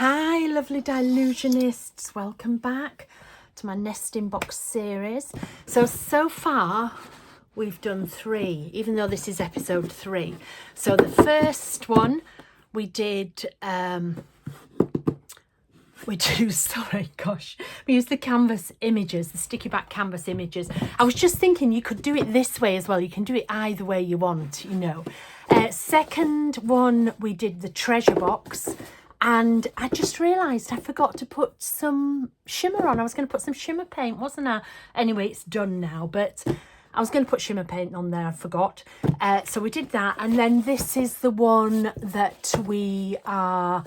Hi lovely Dylusionists, welcome back to my nesting box series. So far we've done 3, even though this is episode 3. So the first one we used the canvas images, the sticky back canvas images. I was just thinking you could do it this way as well. You can do it either way you want, you know. Second one we did the treasure box. And I just realised I forgot to put some shimmer on. I was going to put some shimmer paint, wasn't I? Anyway, it's done now, but I was going to put shimmer paint on there. I forgot. So we did that. And then this is the one that we are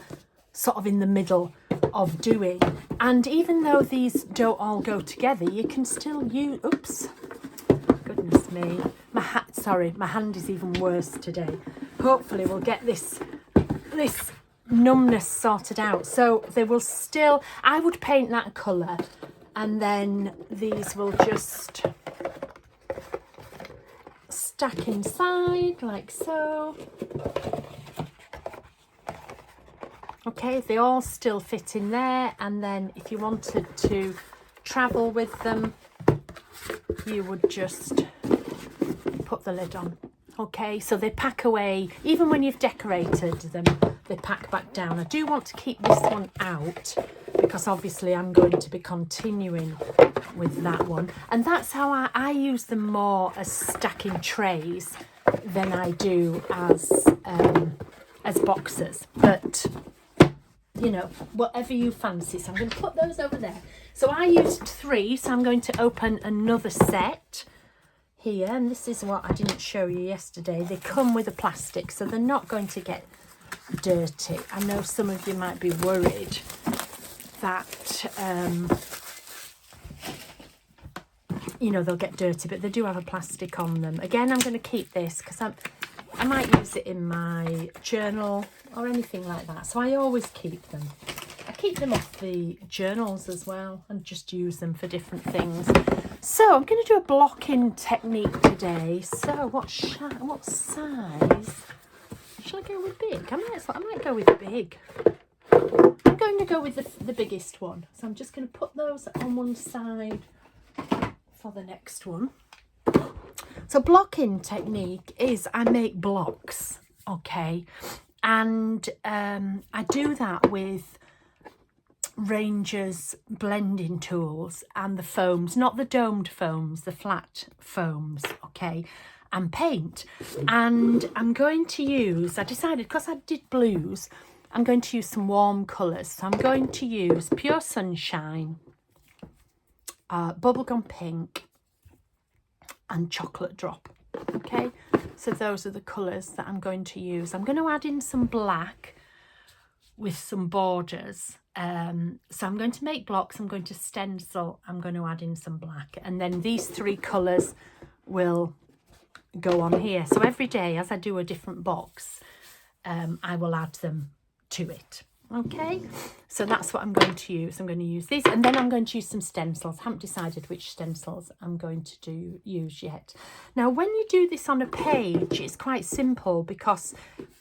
sort of in the middle of doing. And even though these don't all go together, you can still use... Oops. Goodness me. My hand is even worse today. Hopefully we'll get this numbness sorted out. So they will still, I would paint that colour and then these will just stack inside like so. Okay, they all still fit in there, and then if you wanted to travel with them you would just put the lid on. Okay, so they pack away, even when you've decorated them, they pack back down. I do want to keep this one out because obviously I'm going to be continuing with that one. And that's how I use them more as stacking trays than I do as boxes. But, you know, whatever you fancy. So I'm going to put those over there. So I used 3, so I'm going to open another set here, and this is what I didn't show you yesterday. They come with a plastic, so they're not going to get dirty. I know some of you might be worried that you know, they'll get dirty, but they do have a plastic on them. Again, I'm going to keep this because I might use it in my journal or anything like that, so I always keep them. I keep them off the journals as well and just use them for different things. So I'm going to do a blocking technique today. So what size? Shall I go with big? I might go with big. I'm going to go with the biggest one. So I'm just going to put those on one side for the next one. So blocking technique is I make blocks, okay? And I do that with Ranger's blending tools and the foams, not the domed foams, the flat foams, okay, and paint. And I'm going to use, I decided because I did blues, I'm going to use some warm colours. So I'm going to use Pure Sunshine, Bubblegum Pink and Chocolate Drop, okay. So those are the colours that I'm going to use. I'm going to add in some black with some borders. So I'm going to make blocks, I'm going to stencil, I'm going to add in some black, and then these 3 colours will go on here. So every day as I do a different box, I will add them to it. Okay, so that's what I'm going to use. I'm going to use these, and then I'm going to use some stencils. I haven't decided which stencils I'm going to use yet. Now when you do this on a page, it's quite simple because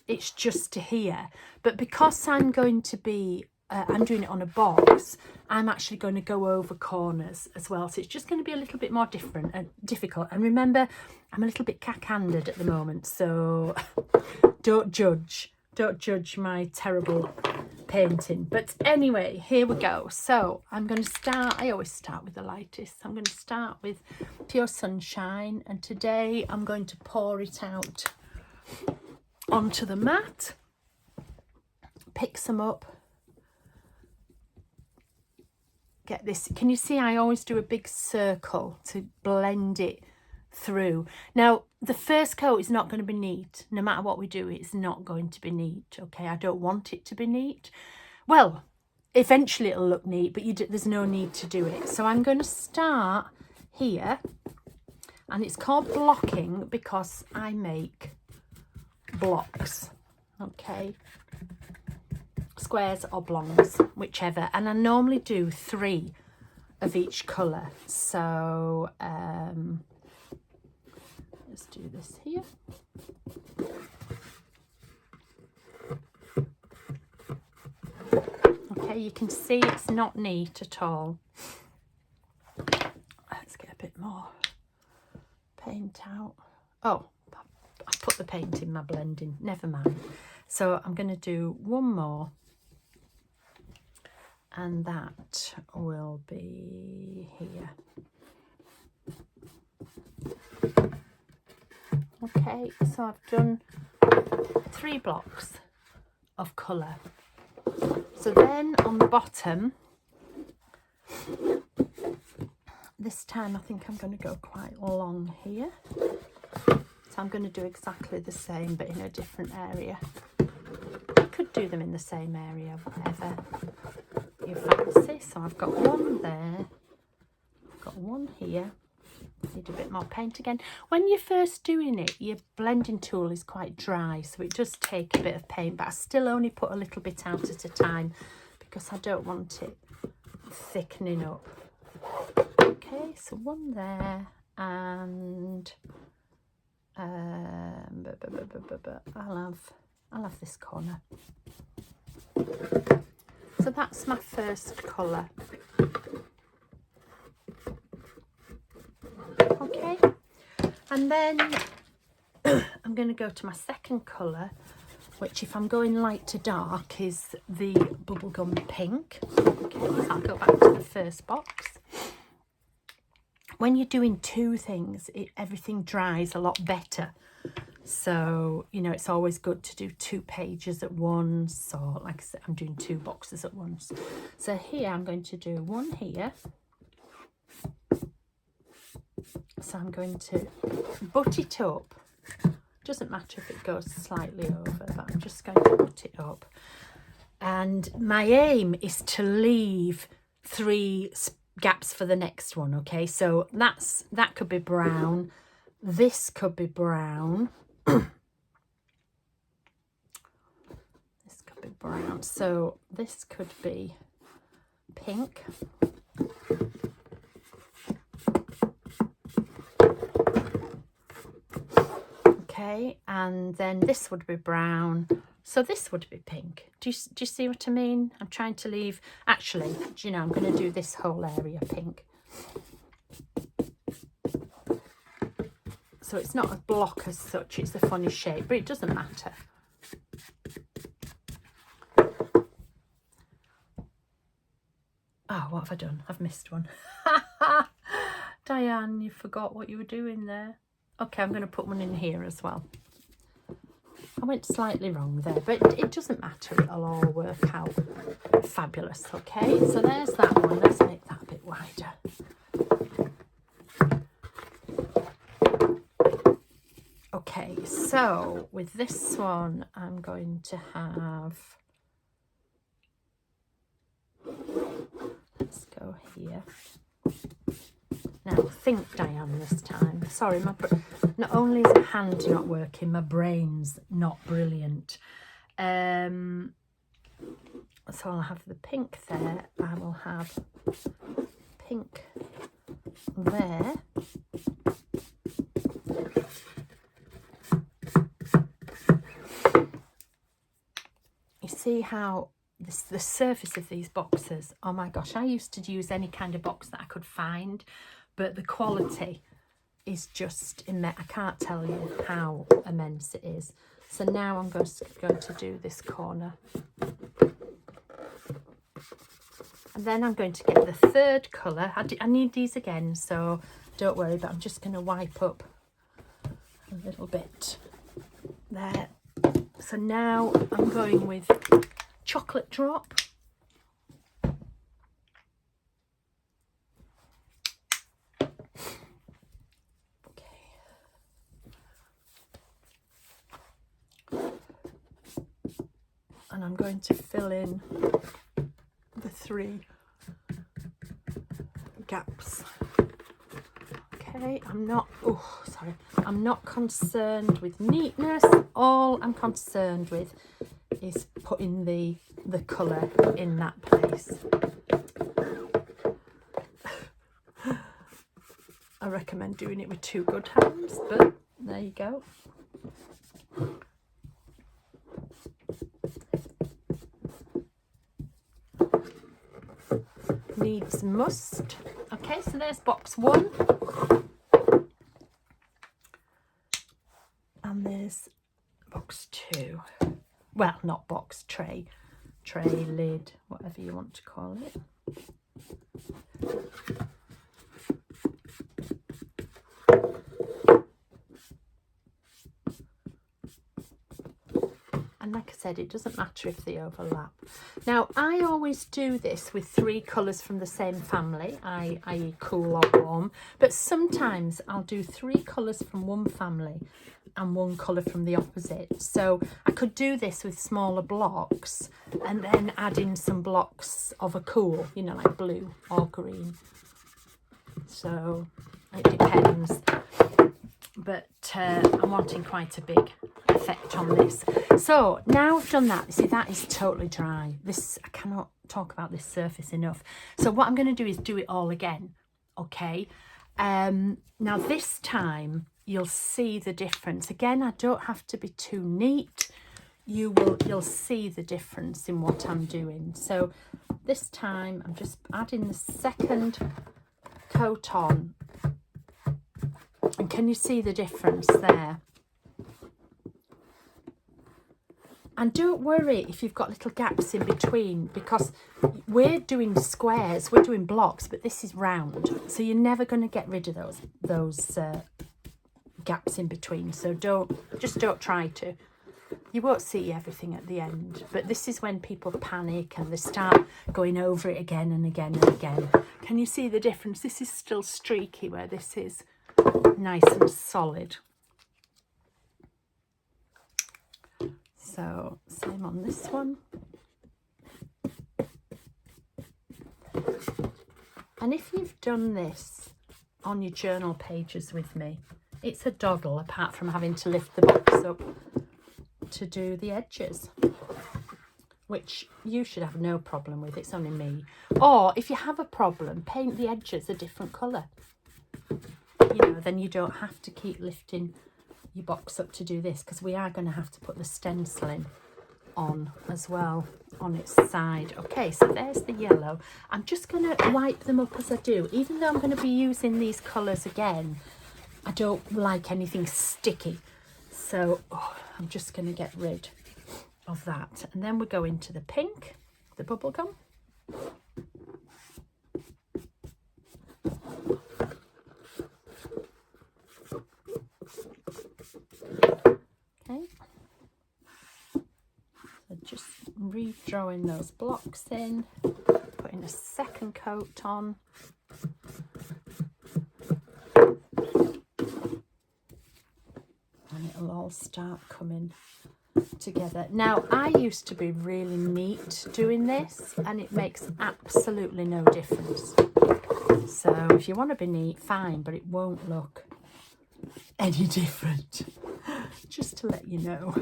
it's just to here, but because I'm going to be I'm doing it on a box, I'm actually going to go over corners as well, so it's just going to be a little bit more different and difficult. And remember, I'm a little bit cack-handed at the moment, so don't judge my terrible painting. But anyway, here we go. So I'm going to start, I always start with the lightest. I'm going to start with Pure Sunshine, and today I'm going to pour it out onto the mat, pick some up. Get this, can you see I always do a big circle to blend it through. Now the first coat is not going to be neat. No matter what we do, it's not going to be neat, okay? I don't want it to be neat. Well, eventually it'll look neat, but there's no need to do it. So I'm going to start here, and it's called blocking because I make blocks, okay? Squares or oblongs, whichever, and I normally do 3 of each colour. So let's do this here. Okay, you can see it's not neat at all. Let's get a bit more paint out. Oh, I put the paint in my blending, never mind. So I'm going to do one more, and that will be here. Okay, so I've done 3 blocks of colour. So then on the bottom, this time I think I'm going to go quite long here. So I'm going to do exactly the same but in a different area. You could do them in the same area, whatever you fancy. So I've got one there, I've got one here. Need a bit more paint again. When you're first doing it, your blending tool is quite dry, so it does take a bit of paint, but I still only put a little bit out at a time because I don't want it thickening up. Okay, so one there, and I'll have this corner. So that's my first colour. Okay, and then I'm going to go to my second colour, which, if I'm going light to dark, is the bubblegum pink. Okay, so I'll go back to the first box. When you're doing 2 things, everything dries a lot better. So, you know, it's always good to do 2 pages at once, or like I said, I'm doing 2 boxes at once. So here I'm going to do one here. So I'm going to butt it up. Doesn't matter if it goes slightly over, but I'm just going to butt it up. And my aim is to leave 3 gaps for the next one. Okay, so that could be brown. This could be brown. This could be brown. So this could be pink. Okay, and then this would be brown, so this would be pink. Do you see what I mean? I'm trying to leave, actually, do you know, I'm going to do this whole area pink. So it's not a block as such, it's a funny shape, but it doesn't matter. Oh, what have I done? I've missed one. Diane, you forgot what you were doing there. Okay, I'm going to put one in here as well. I went slightly wrong there, but it doesn't matter. It'll all work out fabulous. Okay, so there's that one. Let's make that a bit wider. Okay, so with this one, I'm going to have... Let's go here. Now, think, Diane, this time. Sorry, not only is my hand not working, my brain's not brilliant. So I'll have the pink there. I will have pink there. You see how the surface of these boxes, oh my gosh, I used to use any kind of box that I could find, but the quality is just immense. I can't tell you how immense it is. So now I'm going to do this corner. And then I'm going to get the third colour. I need these again, so don't worry, but I'm just going to wipe up a little bit there. So now I'm going with chocolate drop. And I'm going to fill in the 3 gaps. Okay, I'm not concerned with neatness. All I'm concerned with is putting the colour in that place. I recommend doing it with 2 good hands, but there you go. needs must. Okay, so there's box 1. And there's box 2. Well, not box, tray, lid, whatever you want to call it. And like I said, it doesn't matter if they overlap. Now, I always do this with 3 colours from the same family, i.e. cool or warm. But sometimes I'll do 3 colours from one family and 1 colour from the opposite. So I could do this with smaller blocks and then add in some blocks of a cool, you know, like blue or green. So it depends. But I'm wanting quite a big effect on this. So now I've done that, see, that is totally dry. This, I cannot talk about this surface enough. So what I'm going to do is do it all again. Okay. Now this time you'll see the difference. Again, I don't have to be too neat. You'll see the difference in what I'm doing. So this time I'm just adding the second coat on. And can you see the difference there? And don't worry if you've got little gaps in between, because we're doing squares, we're doing blocks, but this is round. So you're never going to get rid of those gaps in between. So just don't try to. You won't see everything at the end. But this is when people panic and they start going over it again and again and again. Can you see the difference? This is still streaky where this is nice and solid. So same on this one. And if you've done this on your journal pages with me, it's a doddle apart from having to lift the box up to do the edges, which you should have no problem with. It's only me. Or if you have a problem, paint the edges a different colour. You know, then you don't have to keep lifting your box up to do this, because we are going to have to put the stenciling on as well on its side. Okay, so there's the yellow. I'm just going to wipe them up as I do. Even though I'm going to be using these colours again, I don't like anything sticky. So I'm just going to get rid of that. And then we go into the pink, the bubble gum. Okay, so just redrawing those blocks in, putting a second coat on. And it'll all start coming together. Now, I used to be really neat doing this, and it makes absolutely no difference. So if you want to be neat, fine, but it won't look any different. Just to let you know.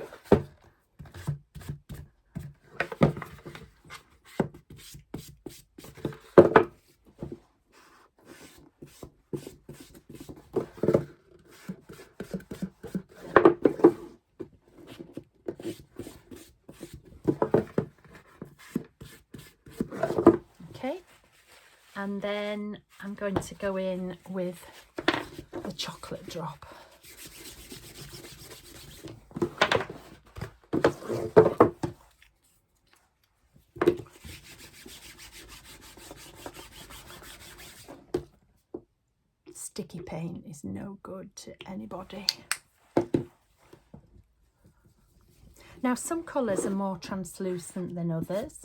Okay, and then I'm going to go in with the chocolate drop. Sticky paint is no good to anybody. Now, some colours are more translucent than others.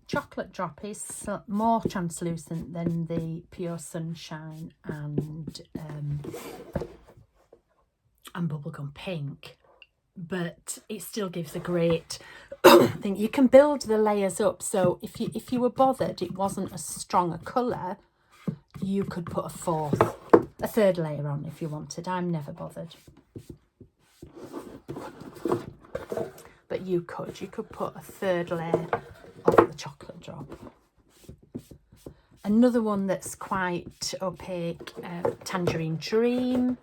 Chocolate drop is more translucent than the Pure Sunshine and bubblegum pink, but it still gives a great thing. You can build the layers up, so if you were bothered it wasn't as strong a colour, you could put a third layer on if you wanted. I'm never bothered. But you could put a third layer of the chocolate drop. Another one that's quite opaque, Tangerine Dream,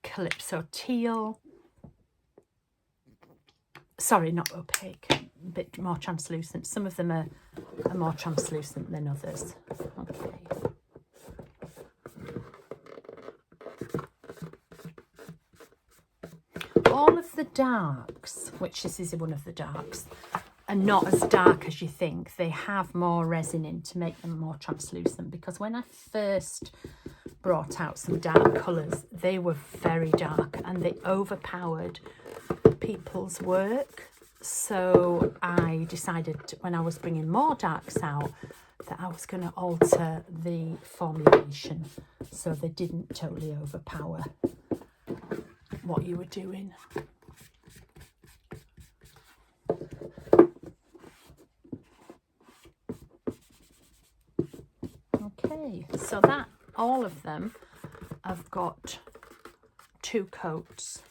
Calypso Teal. Sorry, not opaque, a bit more translucent. Some of them are are more translucent than others. Okay. All of the darks, which this is one of the darks, are not as dark as you think. They have more resin in to make them more translucent, because when I first brought out some dark colours, they were very dark and they overpowered people's work. So I decided when I was bringing more darks out that I was going to alter the formulation so they didn't totally overpower what you were doing. Okay, so that all of them have got 2 coats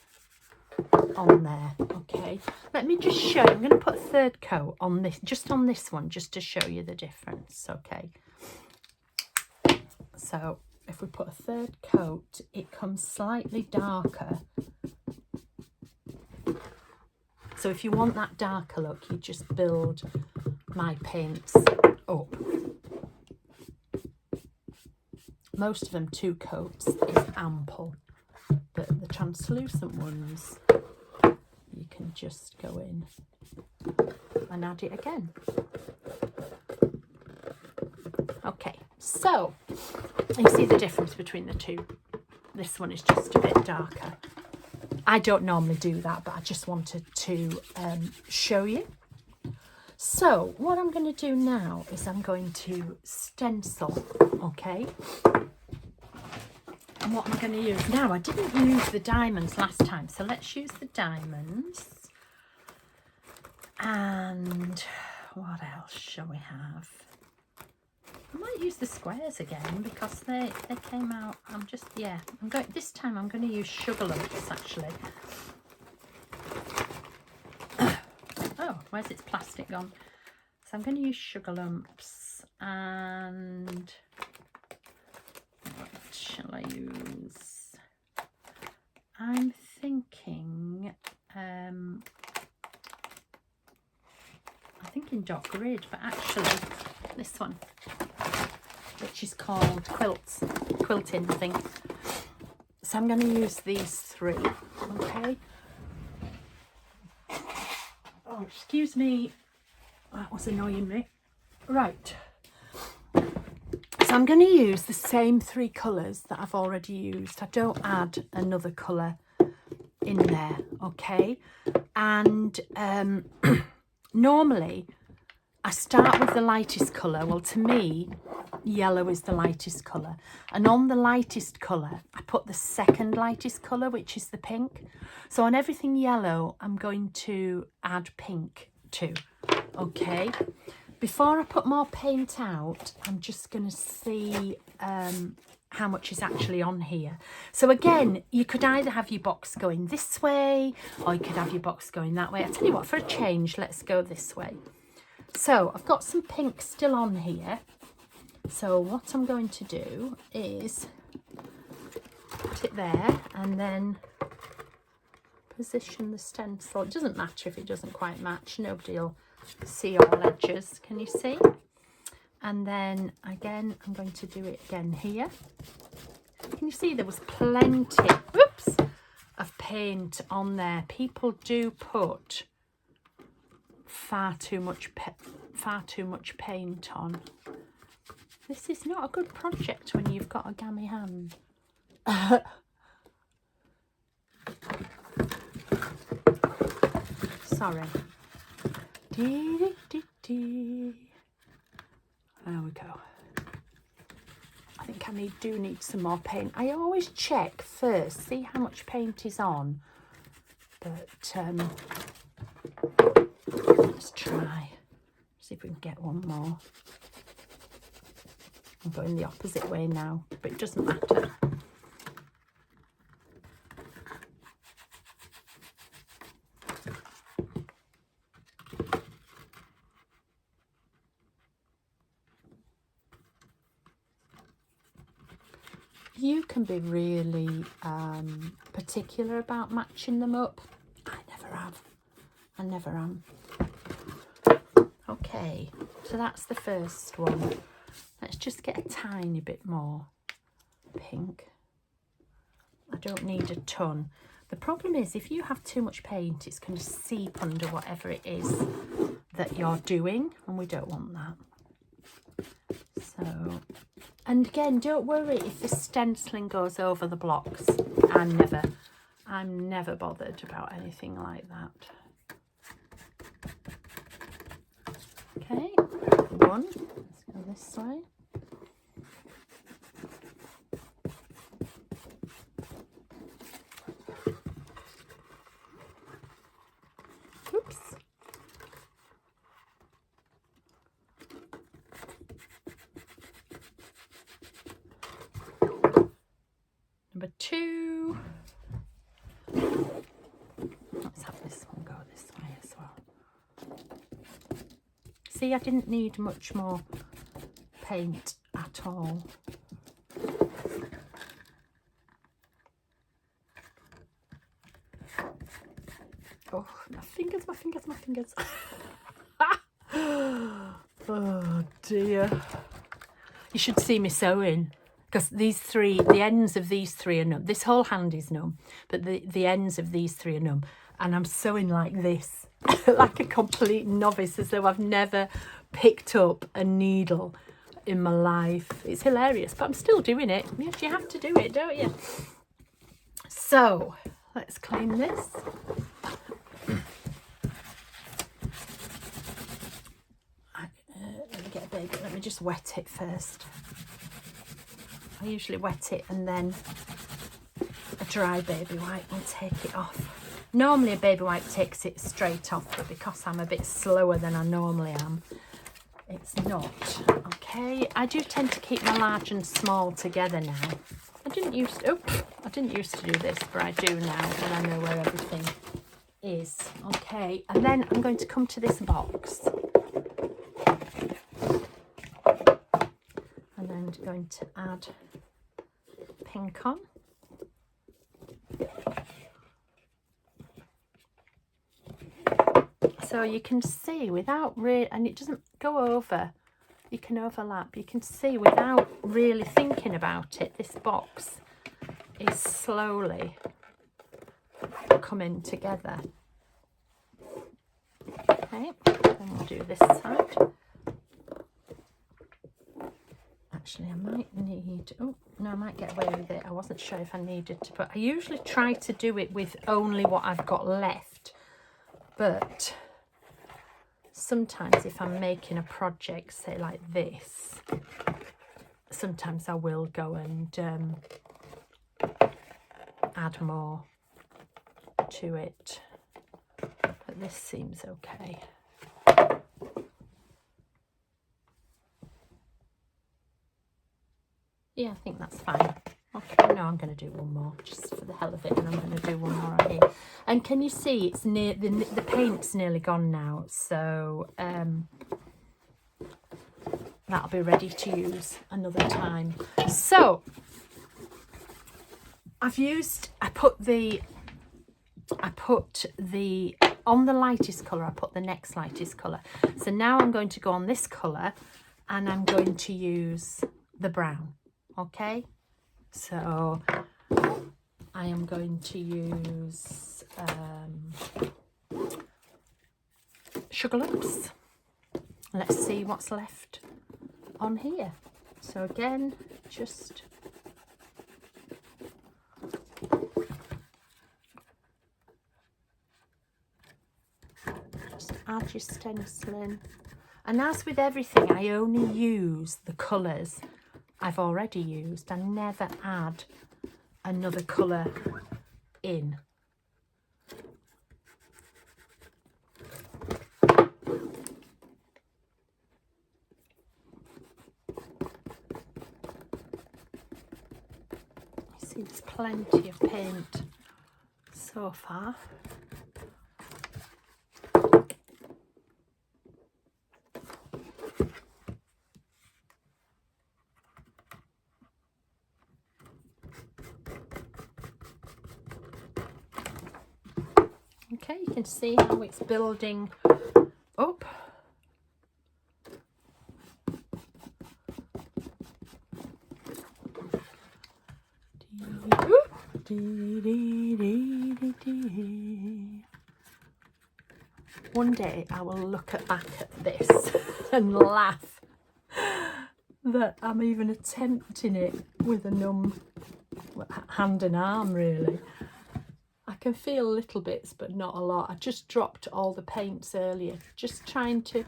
on there. Okay, let me just show you. I'm going to put a 3rd coat on this, just on this one, just to show you the difference. Okay, so if we put a 3rd coat, it comes slightly darker. So if you want that darker look, you just build my paints up. Most of them 2 coats is ample, but the translucent ones, you can just go in and add it again. Okay, so you see the difference between the 2. This one is just a bit darker. I don't normally do that, but I just wanted to show you. So what I'm going to do now is I'm going to stencil, okay? And what I'm going to use now, I didn't use the diamonds last time, so let's use the diamonds. And what else shall we have? I might use the squares again because they came out. This time I'm going to use sugar lumps actually. Oh, where's its plastic gone? So I'm going to use sugar lumps, and what shall I use? I'm thinking dot grid, but actually this one, which is called quilting, I think. So I'm going to use these 3, okay? Oh, excuse me, that was annoying me. Right, so I'm going to use the same 3 colours that I've already used. I don't add another colour in there, okay? And normally I start with the lightest colour. Well, to me, yellow is the lightest colour. And on the lightest colour, I put the 2nd lightest colour, which is the pink. So on everything yellow, I'm going to add pink too, okay? Before I put more paint out, I'm just going to see how much is actually on here. So again, you could either have your box going this way, or you could have your box going that way. I tell you what, for a change, let's go this way. So I've got some pink still on here. So what I'm going to do is put it there and then position the stencil. It doesn't matter if it doesn't quite match. Nobody will see all edges. Can you see? And then again, I'm going to do it again here. Can you see there was plenty, whoops, of paint on there. People do put far too much paint on. This is not a good project when you've got a gammy hand. Sorry. There we go. I think I do need some more paint. I always check first, see how much paint is on. But let's try. See if we can get one more. I'm going the opposite way now, but it doesn't matter. You can be really particular about matching them up. I never have. I never am. Okay, So that's the first one. Let's just get a tiny bit more pink. I don't need a ton. The problem is if you have too much paint, it's going to seep under whatever it is that you're doing, and we don't want that. So, and again, don't worry if the stenciling goes over the blocks. I'm never bothered about anything like that. Okay, one. Let's go this way. Oops. Number 2. Let's have this one go this way as well. See, I didn't need much more paint at all. Oh, my fingers, my fingers, my fingers. Oh dear. You should see me sewing, because these three, the ends of these three are numb. This whole hand is numb, but the ends of these three are numb. And I'm sewing like this, like a complete novice, as though I've never picked up a needle in my life. It's hilarious, but I'm still doing it. Yes, you have to do it, don't you? So let's clean this. Let me get a baby. Let me just wet it first. I usually wet it and then a dry baby wipe will take it off. Normally a baby wipe takes it straight off, but because I'm a bit slower than I normally am, it's not. Okay, I do tend to keep my large and small together now. I didn't used to do this, but I do now, and I know where everything is. Okay, and then I'm going to come to this box. And then I'm going to add pink on. So you can see without really, and it doesn't go over, you can overlap, you can see without really thinking about it, this box is slowly coming together. Okay, then we'll do this side. Actually, I might need, oh no, I might get away with it. I wasn't sure if I needed to, but I usually try to do it with only what I've got left. But sometimes if I'm making a project, say like this, sometimes I will go and add more to it. But this seems okay. Yeah, I think that's fine. Okay, no, I'm going to do one more just for the hell of it, and I'm going to do one more right here. And can you see it's near the paint's nearly gone now, so that'll be ready to use another time. So I put the on the lightest colour, I put the next lightest colour. So now I'm going to go on this colour and I'm going to use the brown. Okay, so I am going to use Sugar Lumps. Let's see what's left on here. So again, just add your stenciling. And as with everything, I only use the colours I've already used. I never add another colour in. You see, there's plenty of paint so far. Okay, you can see how it's building up. One day I will look back at this and laugh that I'm even attempting it with a numb hand and arm, really. I can feel little bits, but not a lot. I just dropped all the paints earlier, just trying to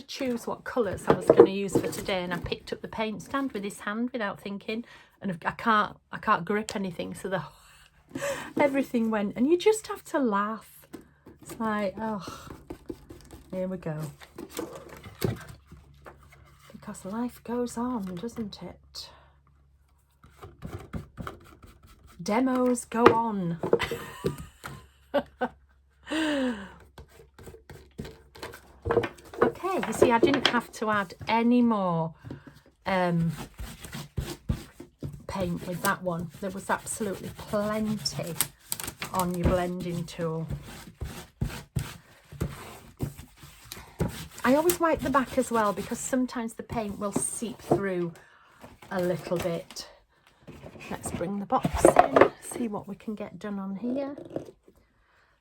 choose what colours I was going to use for today, and I picked up the paint stand with this hand without thinking, and I can't grip anything, so everything went, and you just have to laugh. It's like, oh, here we go. Because life goes on, doesn't it? Demos go on. Okay, you see, I didn't have to add any more paint with that one. There was absolutely plenty on your blending tool. I always wipe the back as well, because sometimes the paint will seep through a little bit. Let's bring the box in, see what we can get done on here.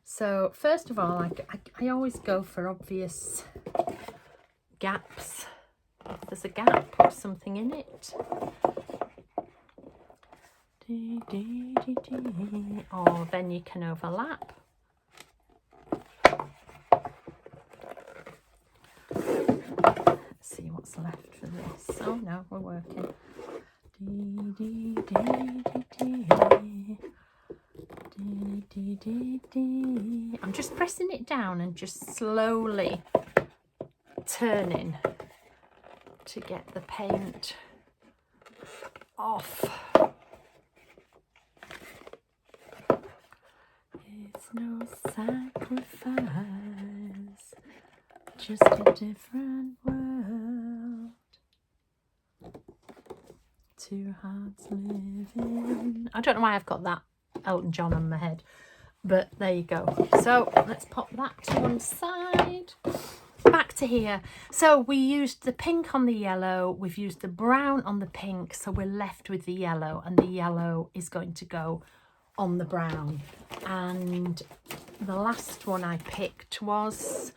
So first of all, I always go for obvious gaps. If there's a gap, put something in it. Or then you can overlap. Let's see what's left for this. Oh no, we're working. I'm just pressing it down and just slowly turning to get the paint off. It's no sacrifice, just a different world. Two hearts living. I don't know why I've got that Elton John on my head, but there you go. So let's pop that to one side. Back to here. So we used the pink on the yellow, we've used the brown on the pink, so we're left with the yellow, and the yellow is going to go on the brown. And the last one I picked was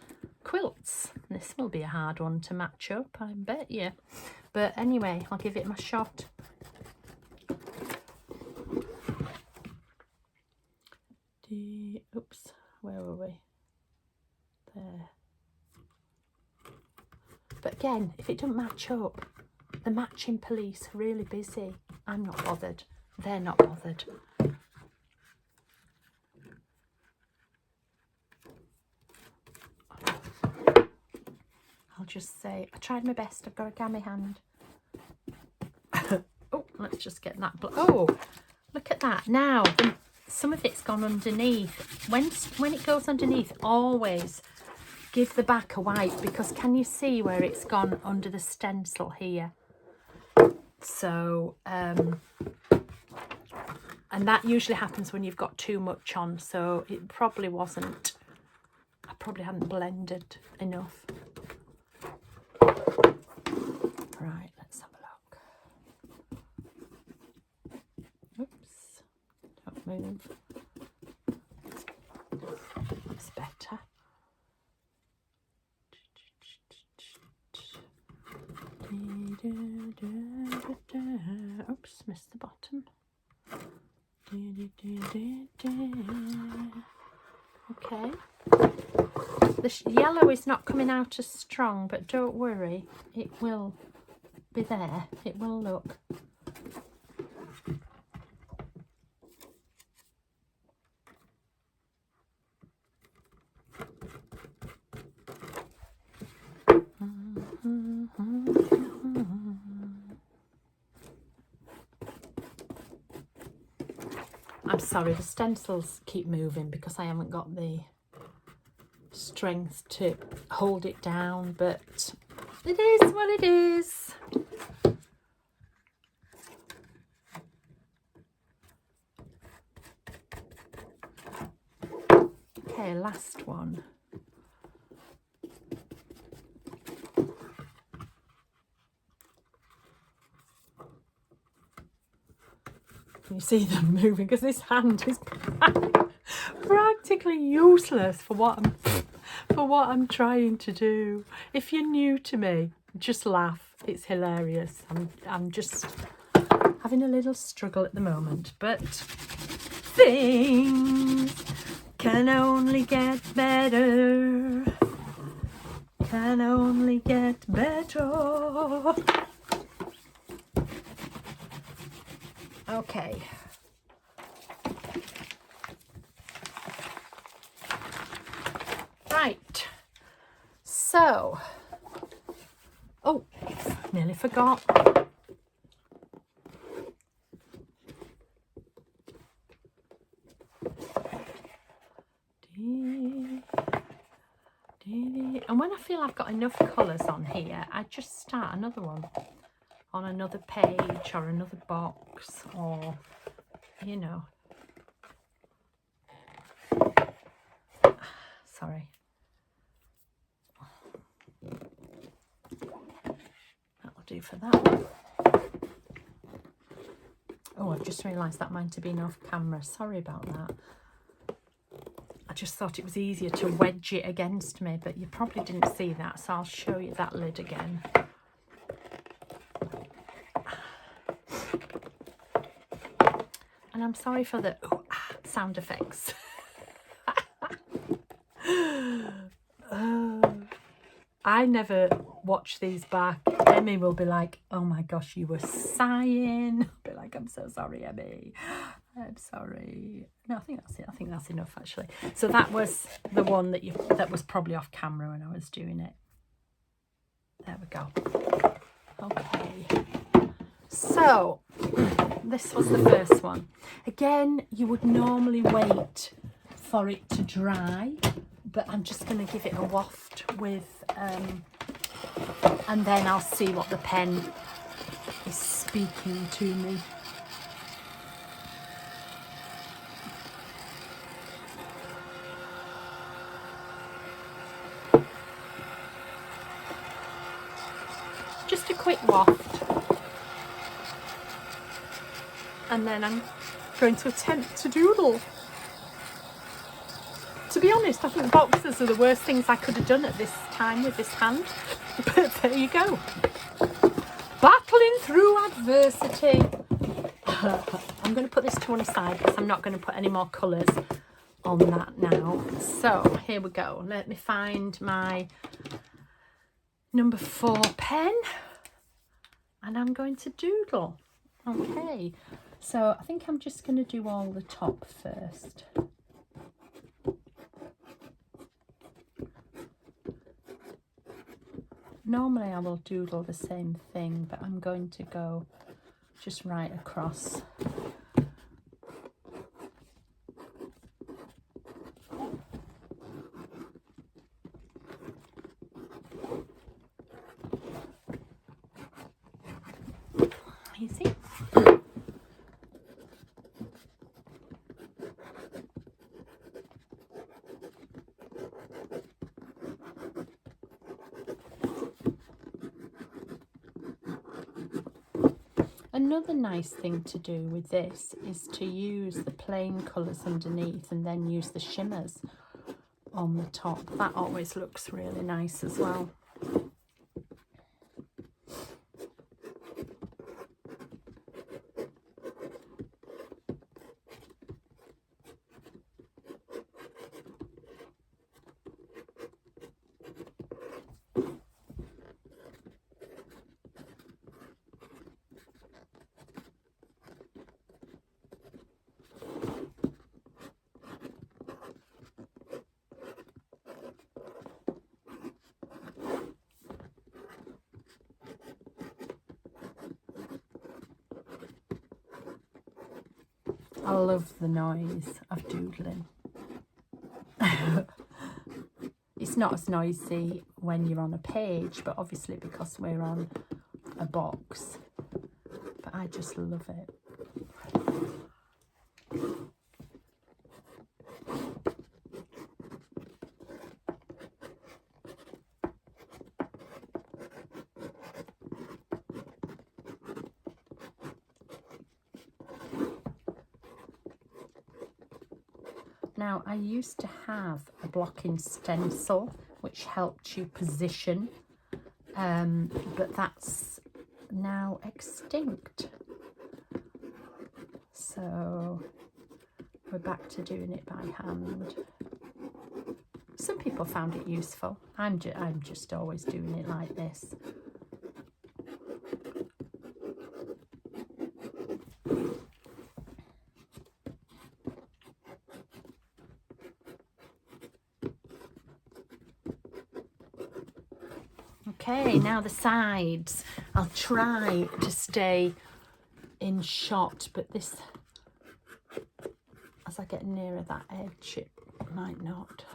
quilts. This will be a hard one to match up, I bet you. But anyway, I'll give it my shot. Oops, where were we? There. But again, if it doesn't match up, the matching police are really busy. I'm not bothered. They're not bothered. I'll just say, I tried my best. I've got a gammy hand. Oh, let's just get that. Oh, look at that. Now, some of it's gone underneath. When it goes underneath, always give the back a wipe, because can you see where it's gone under the stencil here? So, and that usually happens when you've got too much on. So it probably wasn't, I probably hadn't blended enough. Right, let's have a look. Oops, don't move. That's better. Oops, missed the bottom. Okay. The yellow is not coming out as strong, but don't worry, it will be there. It will look. I'm sorry, the stencils keep moving because I haven't got the strength to hold it down, but it is what it is. Okay, last one. You see them moving because this hand is practically useless for what I'm trying to do. If you're new to me, just laugh. It's hilarious. I'm just having a little struggle at the moment, but things can only get better. Can only get better. Okay. Right. So, oh, nearly forgot. And when I feel I've got enough colours on here, I just start another one on another page or another box, or, you know. Sorry. That'll do for that one. Oh, I've just realised that might have been off camera. Sorry about that. I just thought it was easier to wedge it against me, but you probably didn't see that, so I'll show you that lid again. And I'm sorry for the sound effects. I never watch these back. Emmy will be like, oh my gosh, you were sighing. I'll be like, I'm so sorry, Emmy. I'm sorry. No, I think that's it. I think that's enough, actually. So that was the one that was probably off camera when I was doing it. There we go. Okay. So this was the first one. Again, you would normally wait for it to dry, but I'm just going to give it a waft with, and then I'll see what the pen is speaking to me. Just a quick waft. And then I'm going to attempt to doodle. To be honest, I think boxes are the worst things I could have done at this time with this hand. But there you go. Battling through adversity. I'm going to put this to one side because I'm not going to put any more colours on that now. So here we go. Let me find my number 4 pen. And I'm going to doodle. Okay. So I think I'm just going to do all the top first. Normally I will doodle the same thing, but I'm going to go just right across. You see? Another nice thing to do with this is to use the plain colours underneath and then use the shimmers on the top. That always looks really nice as well. I love the noise of doodling. It's not as noisy when you're on a page, but obviously because we're on a box. But I just love it. Now, I used to have a blocking stencil which helped you position, but that's now extinct. So we're back to doing it by hand. Some people found it useful. I'm just always doing it like this. Okay, now the sides. I'll try to stay in shot, but this, as I get nearer that edge, it might not.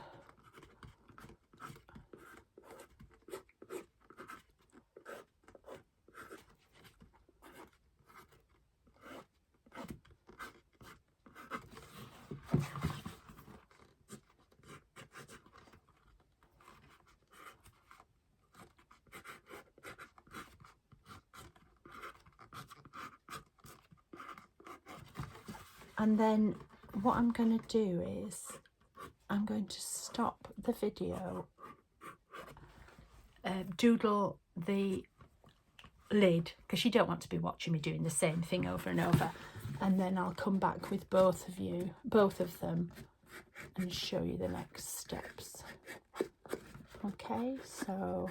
And then what I'm going to do is I'm going to stop the video, doodle the lid, because you don't want to be watching me doing the same thing over and over, and then I'll come back with both of them, and show you the next steps. Okay, so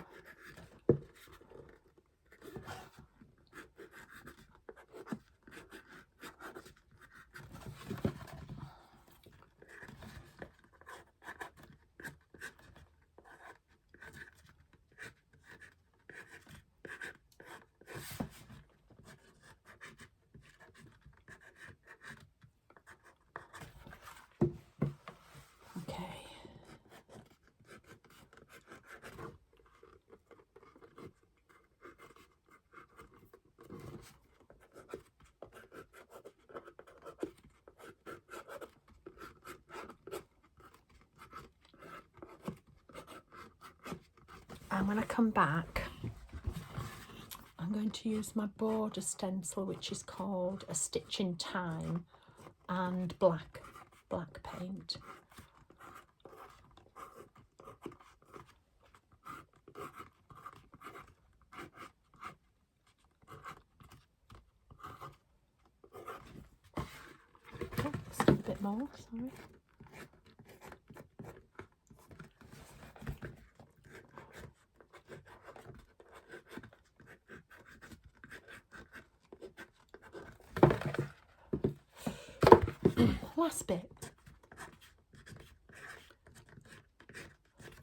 and when I come back, I'm going to use my border stencil, which is called A Stitch in Time, and black paint. Oh, just a bit more, sorry. Last bit.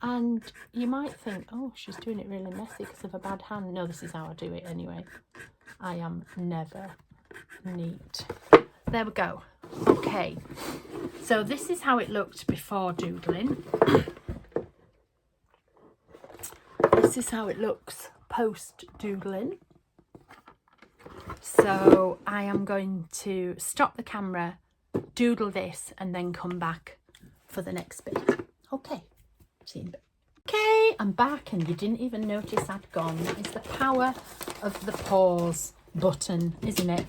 And you might think, oh, she's doing it really messy because of a bad hand. No, this is how I do it anyway. I am never neat. There we go. Okay, so this is how it looked before doodling. This is how it looks post doodling. So I am going to stop the camera, doodle this, and then come back for the next bit. Okay, see you in a bit. Okay, I'm back, and you didn't even notice I'd gone. That is the power of the pause button, isn't it?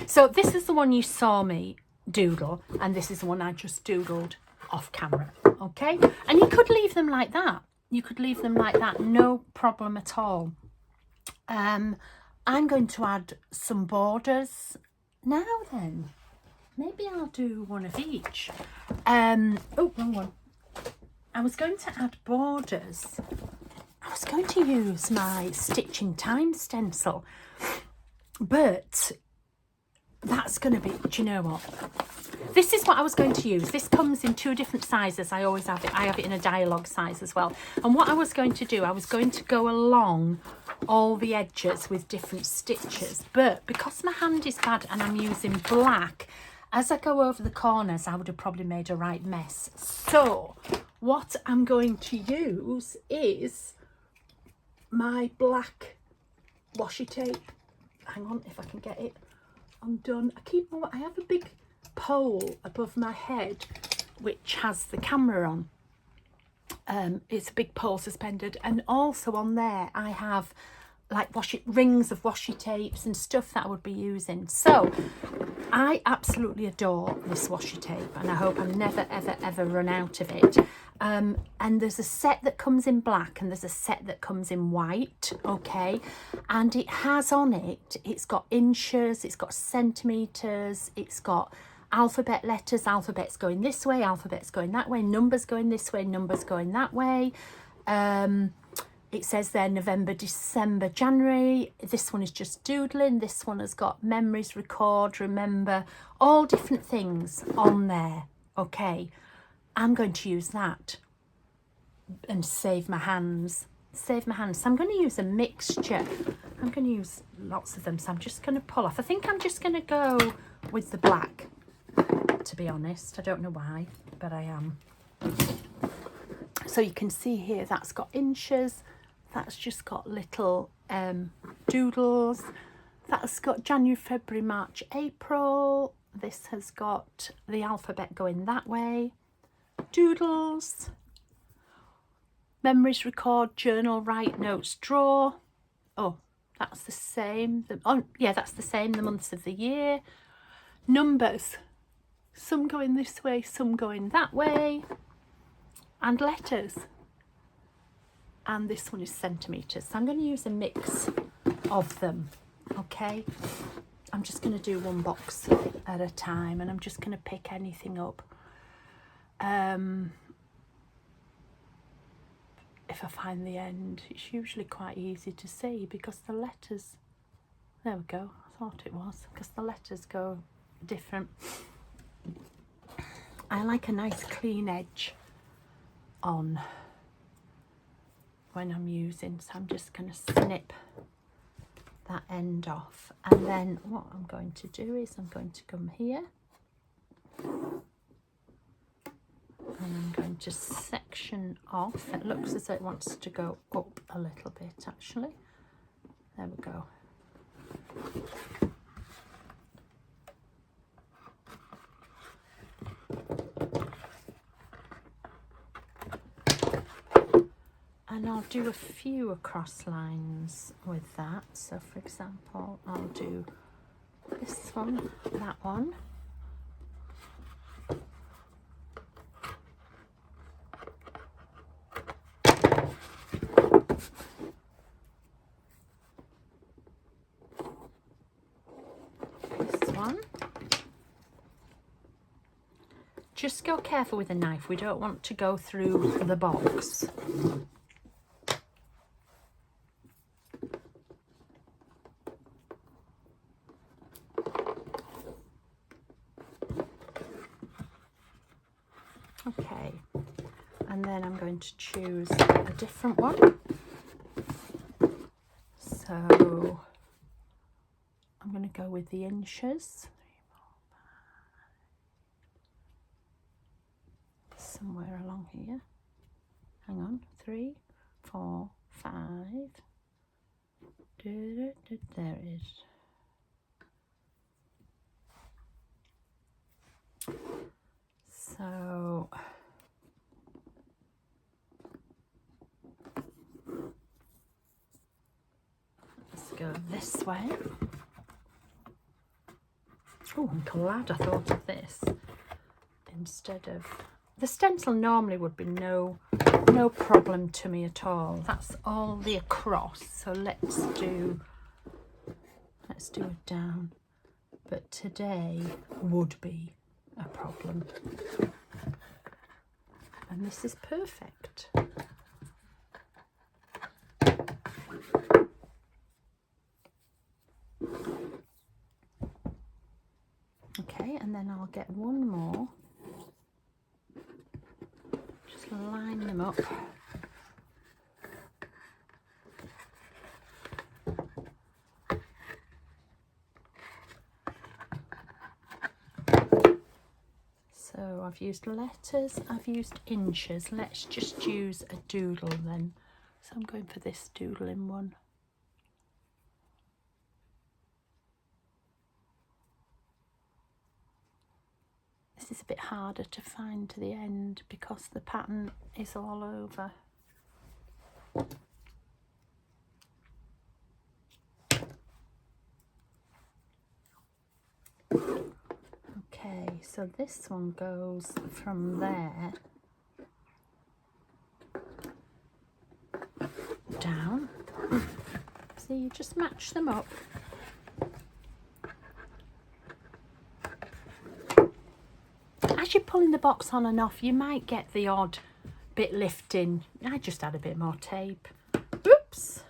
So this is the one you saw me doodle, and this is the one I just doodled off camera. Okay, and you could leave them like that. You could leave them like that, no problem at all. I'm going to add some borders now then. Maybe I'll do one of each. Oh, wrong one. I was going to add borders. I was going to use my Stitch in Time stencil, but that's going to be, do you know what? This is what I was going to use. This comes in 2 different sizes. I always have it. I have it in a dialogue size as well. And what I was going to do, I was going to go along all the edges with different stitches. But because my hand is bad and I'm using black, as I go over the corners, I would have probably made a right mess. So what I'm going to use is my black washi tape. Hang on, if I can get it undone. I have a big pole above my head which has the camera on. It's a big pole suspended, and also on there I have like rings of washi tapes and stuff that I would be using. So I absolutely adore this washi tape, and I hope I never ever ever run out of it. And there's a set that comes in black and there's a set that comes in white, okay, and it has on it, it's got inches, it's got centimeters, it's got alphabet letters, alphabets going this way, alphabets going that way, numbers going this way, numbers going that way. It says there November, December, January. This one is just doodling. This one has got memories, record, remember, all different things on there. Okay, I'm going to use that and save my hands. Save my hands. So I'm going to use a mixture. I'm going to use lots of them. So I'm just going to pull off. I think I'm just going to go with the black, to be honest. I don't know why, but I am. So you can see here that's got inches. That's just got little doodles. That's got January, February, March, April. This has got the alphabet going that way. Doodles. Memories, record, journal, write, notes, draw. Oh, that's the same. Yeah, that's the same. The months of the year. Numbers. Some going this way, some going that way. And letters. And this one is centimeters. So I'm going to use a mix of them. Okay, I'm just going to do one box at a time, and I'm just going to pick anything up. If I find the end, it's usually quite easy to see because the letters, there we go, I thought it was, because the letters go different. I like a nice clean edge on when I'm using, so I'm just going to snip that end off, and then what I'm going to do is I'm going to come here and I'm going to section off. It looks as though it wants to go up a little bit actually. There we go. And I'll do a few across lines with that. So for example, I'll do this one, that one. This one. Just go careful with a knife. We don't want to go through the box. Okay, and then I'm going to choose a different one. So I'm going to go with the inches. Somewhere along here. Hang on, 3, 4, 5. There it is. So let's go this way. Oh, I'm glad I thought of this instead of the stencil. Normally would be no problem to me at all. That's all the across. So let's do it down. But today would be a problem, and this is perfect. Okay, and then I'll get one more, just line them up. So I've used letters, I've used inches. Let's just use a doodle then. So I'm going for this doodling one. This is a bit harder to find to the end because the pattern is all over. So this one goes from there down. So you just match them up. As you're pulling the box on and off, you might get the odd bit lifting. I just add a bit more tape. Oops.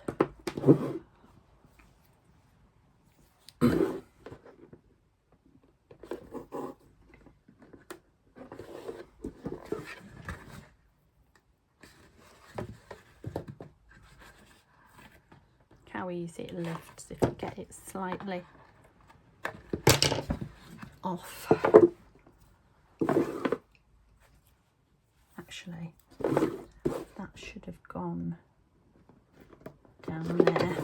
How easy it lifts if you get it slightly off. Actually, that should have gone down there.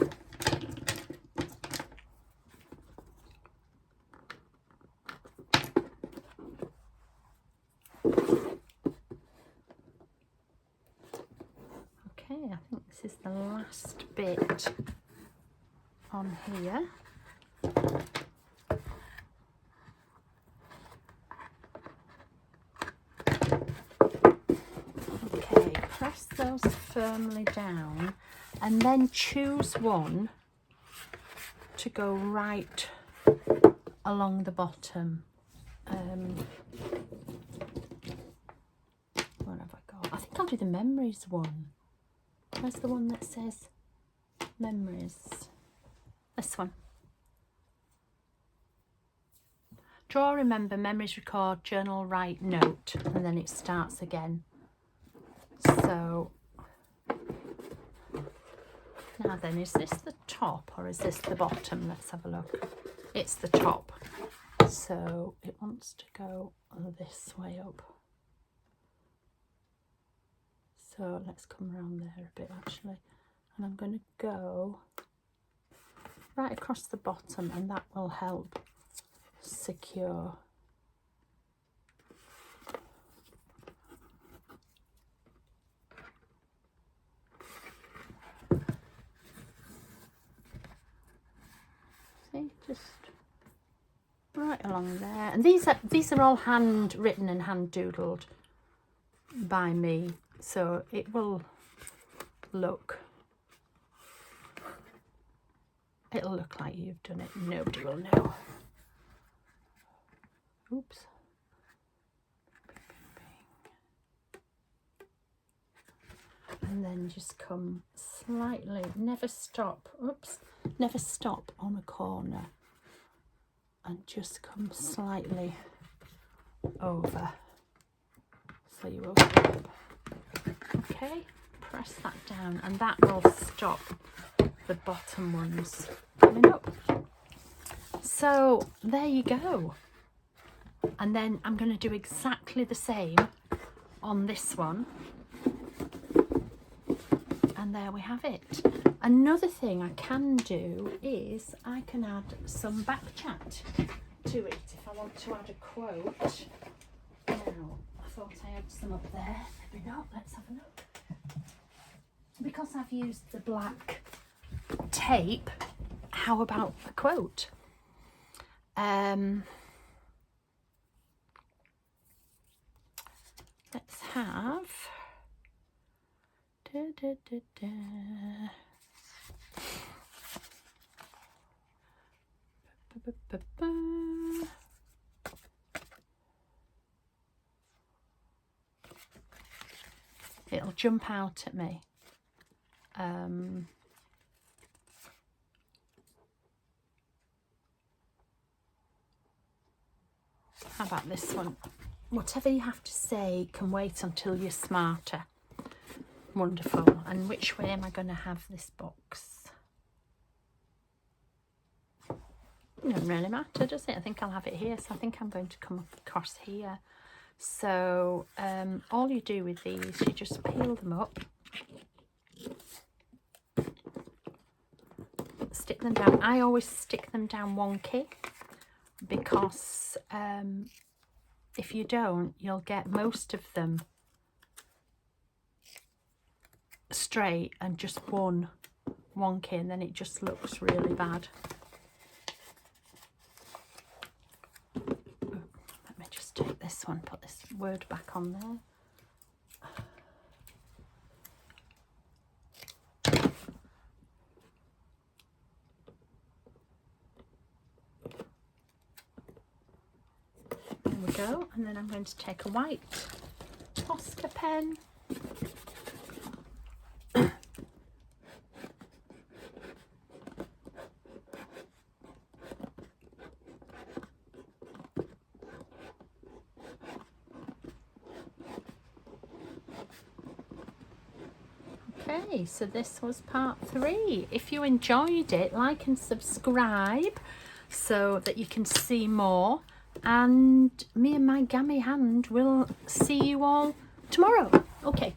Okay, I think this is the last bit on here. Okay, press those firmly down and then choose one to go right along the bottom. What have I got? I think I'll do the memories one. Where's the one that says memories? This one. Draw, remember, memories, record, journal, write, note, and then it starts again. So now then, is this the top or is this the bottom? Let's have a look. It's the top. So it wants to go this way up. So let's come around there a bit actually. And I'm going to go right across the bottom, and that will help secure. See, just right along there. And these are all handwritten and hand doodled by me, so it will look, it'll look like you've done it. Nobody will know. Oops. And then just come slightly, never stop, oops, never stop on a corner, and just come slightly over, so you will stop. Okay, press that down, and that will stop the bottom ones coming up. So there you go. And then I'm going to do exactly the same on this one. And there we have it. Another thing I can do is I can add some back chat to it if I want to add a quote. Now, I thought I had some up there. Maybe not. Let's have a look. Because I've used the black tape, how about the quote? Let's have it'll jump out at me. How about this one? Whatever you have to say can wait until you're smarter. Wonderful. And which way am I going to have this box? It doesn't really matter, does it? I think I'll have it here. So I think I'm going to come across here. So all you do with these, you just peel them up, stick them down. I always stick them down wonky, because if you don't, you'll get most of them straight and just one wonky, and then it just looks really bad. Let me just this one, put this word back on there. There we go, and then I'm going to take a white Posca pen. Okay, so this was part 3. If you enjoyed it, like and subscribe so that you can see more. And me and my gammy hand will see you all tomorrow. Okay.